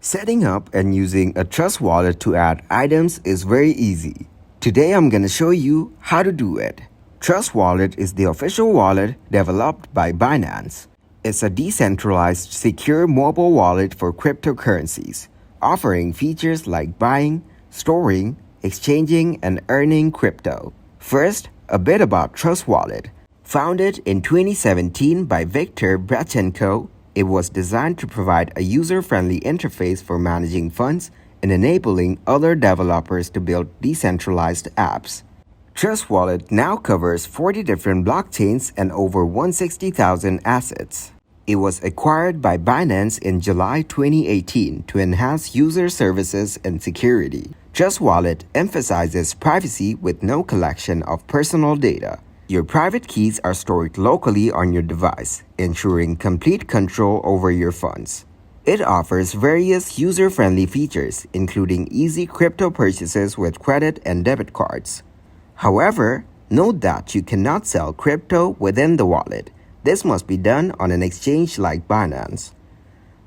Setting up and using a Trust Wallet to add items is very easy. Today I'm going to show you how to do it. Trust Wallet is the official wallet developed by Binance. It's a decentralized, secure mobile wallet for cryptocurrencies, offering features like buying, storing, exchanging, and earning crypto. First, a bit about Trust Wallet. Founded in 2017 by Viktor Brachenko, it was designed to provide a user-friendly interface for managing funds and enabling other developers to build decentralized apps. Trust Wallet now covers 40 different blockchains and over 160,000 assets. It was acquired by Binance in July 2018 to enhance user services and security. Trust Wallet emphasizes privacy with no collection of personal data. Your private keys are stored locally on your device, ensuring complete control over your funds. It offers various user-friendly features, including easy crypto purchases with credit and debit cards. However, note that you cannot sell crypto within the wallet. This must be done on an exchange like Binance.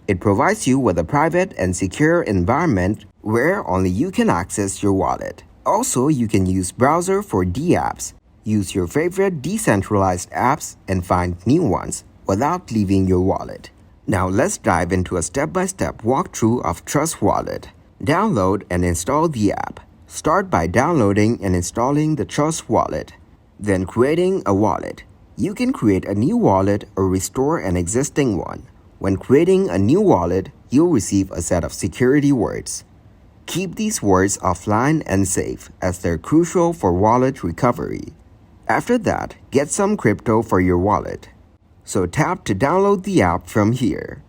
It provides you with a private and secure environment where only you can access your wallet. Also, you can use browser for dApps. Use your favorite decentralized apps and find new ones without leaving your wallet. Now let's dive into a step-by-step walkthrough of Trust Wallet. Download and install the app. Start by downloading and installing the Trust Wallet. Then creating a wallet. You can create a new wallet or restore an existing one. When creating a new wallet, you'll receive a set of security words. Keep these words offline and safe as they're crucial for wallet recovery. After that, get some crypto for your wallet. So tap to download the app from here.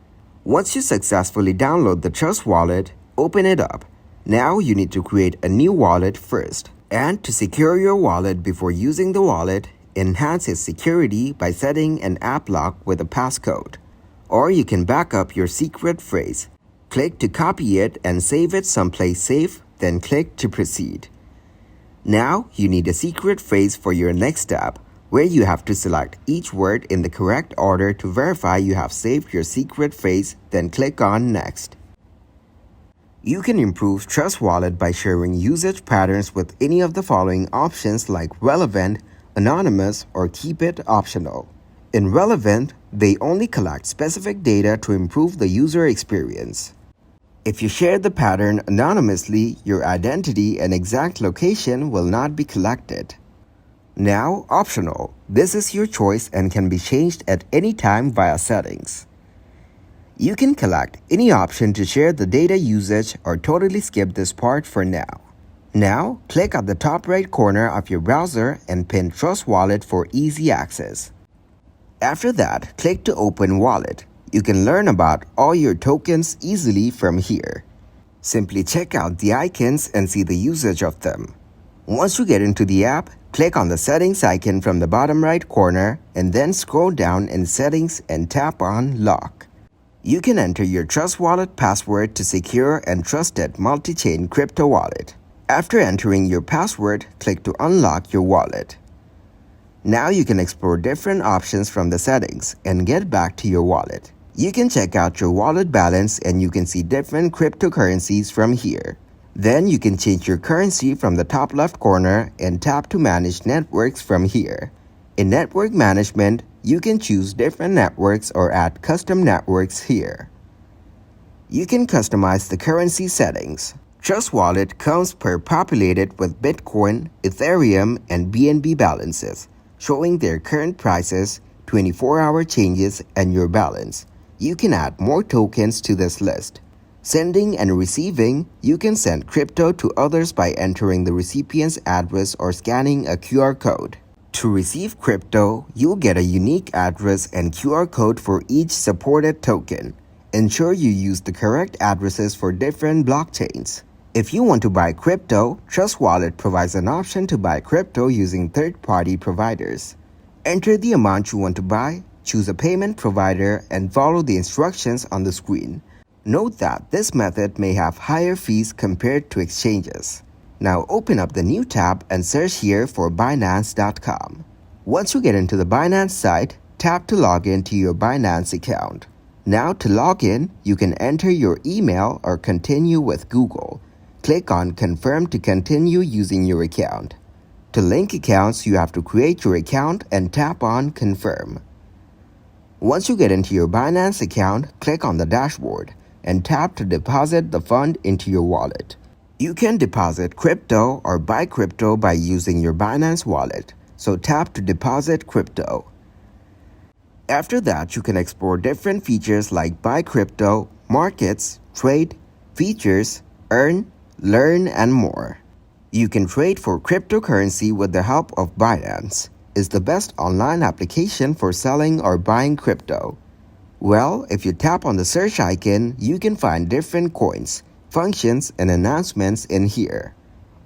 Once you successfully download the Trust Wallet, open it up. Now you need to create a new wallet first. And to secure your wallet before using the wallet, enhance its security by setting an app lock with a passcode. Or you can back up your secret phrase. Click to copy it and save it someplace safe, then click to proceed. Now, you need a secret phrase for your next step, where you have to select each word in the correct order to verify you have saved your secret phrase, then click on Next. You can improve Trust Wallet by sharing usage patterns with any of the following options like Relevant, Anonymous, or Keep It Optional. In Relevant, they only collect specific data to improve the user experience. If you share the pattern anonymously, your identity and exact location will not be collected. Now, Optional. This is your choice and can be changed at any time via settings. You can collect any option to share the data usage or totally skip this part for now. Now, click at the top right corner of your browser and pin Trust Wallet for easy access. After that, click to Open Wallet. You can learn about all your tokens easily from here. Simply check out the icons and see the usage of them. Once you get into the app, click on the settings icon from the bottom right corner and then scroll down in settings and tap on Lock. You can enter your Trust Wallet password to secure and trusted multi-chain crypto wallet. After entering your password, click to unlock your wallet. Now you can explore different options from the settings and get back to your wallet. You can check out your wallet balance and you can see different cryptocurrencies from here. Then you can change your currency from the top left corner and tap to manage networks from here. In network management, you can choose different networks or add custom networks here. You can customize the currency settings. Trust Wallet comes pre-populated with Bitcoin, Ethereum, and BNB balances, showing their current prices, 24-hour changes, and your balance. You can add more tokens to this list. Sending and receiving, you can send crypto to others by entering the recipient's address or scanning a QR code. To receive crypto, you'll get a unique address and QR code for each supported token. Ensure you use the correct addresses for different blockchains. If you want to buy crypto, Trust Wallet provides an option to buy crypto using third-party providers. Enter the amount you want to buy, choose a payment provider, and follow the instructions on the screen. Note that this method may have higher fees compared to exchanges. Now open up the new tab and search here for Binance.com. Once you get into the Binance site, tap to log into your Binance account. Now to log in, you can enter your email or continue with Google. Click on Confirm to continue using your account. To link accounts, you have to create your account and tap on Confirm. Once you get into your Binance account, click on the dashboard and tap to deposit the fund into your wallet. You can deposit crypto or buy crypto by using your Binance wallet, so tap to deposit crypto. After that, you can explore different features like buy crypto, markets, trade, features, earn, learn, and more. You can trade for cryptocurrency with the help of Binance. It's the best online application for selling or buying crypto. Well, if you tap on the search icon, you can find different coins, functions, and announcements in here.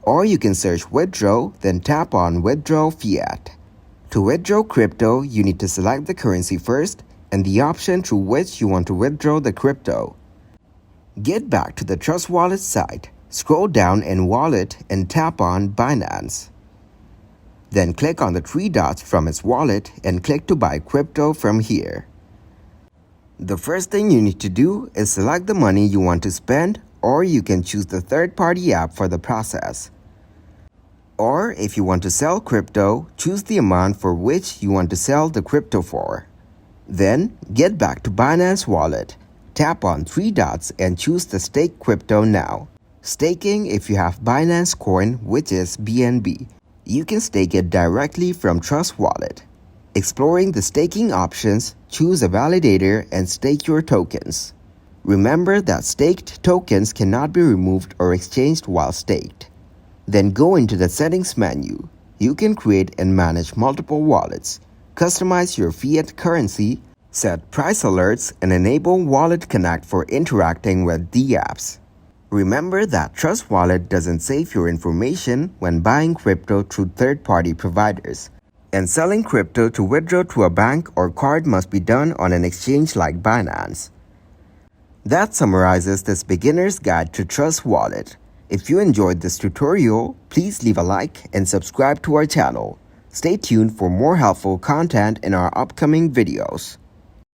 Or you can search withdraw, then tap on withdraw fiat. To withdraw crypto, you need to select the currency first and the option through which you want to withdraw the crypto. Get back to the Trust Wallet site, scroll down in Wallet and tap on Binance. Then click on the three dots from its wallet and click to buy crypto from here. The first thing you need to do is select the money you want to spend, or you can choose the third-party app for the process. Or if you want to sell crypto, choose the amount for which you want to sell the crypto for. Then, get back to Binance Wallet. Tap on three dots and choose the Stake Crypto now. Staking if you have Binance Coin, which is BNB. You can stake it directly from Trust Wallet. Exploring the staking options, choose a validator and stake your tokens. Remember that staked tokens cannot be removed or exchanged while staked. Then go into the Settings menu. You can create and manage multiple wallets, customize your fiat currency, set price alerts, and enable Wallet Connect for interacting with the apps. Remember that Trust Wallet doesn't save your information when buying crypto through third-party providers. And selling crypto to withdraw to a bank or card must be done on an exchange like Binance. That summarizes this beginner's guide to Trust Wallet. If you enjoyed this tutorial, please leave a like and subscribe to our channel. Stay tuned for more helpful content in our upcoming videos.